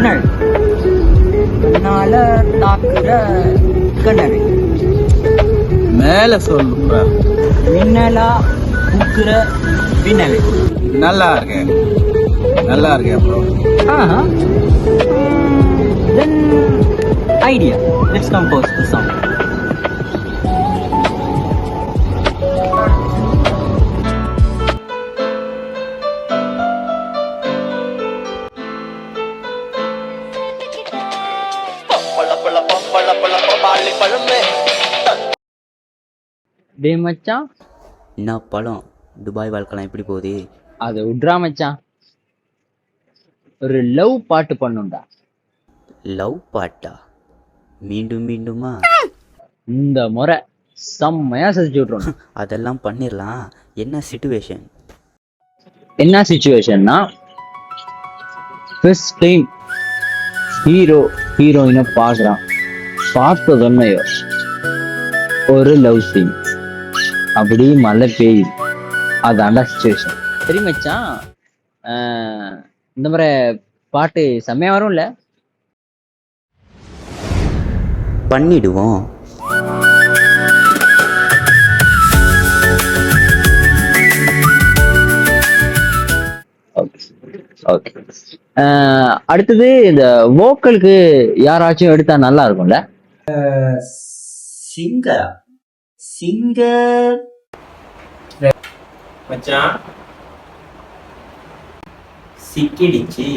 மின்னல், மின்னால தாக்குற கிணறு. மேல சொல்லுங்க. மின்னலா பூக்குற வினவு. நல்லா இருக்கேன், நல்லா இருக்கேன் bro. Then idea. Let's compose the song. டேய் மச்சான், என்ன பழம்? துபாய் வாழ்க்கைலாம் எப்படி போகுது? அதை விட்றா மச்சான். ஒரு லவ் பாட்டு பண்ணுண்டா. லவ் பாட்டா? மீண்டும் மீண்டுமா? இந்த முறை செம்மையா செஞ்சு விட்றோம். அதெல்லாம் பண்ணிடலாம். என்ன சிச்சுவேஷன்? என்ன சிச்சுவேஷன்னா, ஃபர்ஸ்ட் டைம் ஹீரோ ஹீரோயினை பார்க்குறான். பார்த்ததுன்னையோ ஒரு லவ் சீன், அப்படி மழை பெய்யுது. அதாண்டா சிச்சுவேஷன். சரி மச்சான், இந்த முறை பாட்டு செம்மையா வரும்ல? பண்ணிடுவோம். ஓகே. அடுத்தது இந்த வோக்கலுக்கு யாராச்சும் எடுத்தா நல்லா இருக்கும்ல? சிங்கரா? சிங்கர் மச்சான் சிக்கிடிச்சு.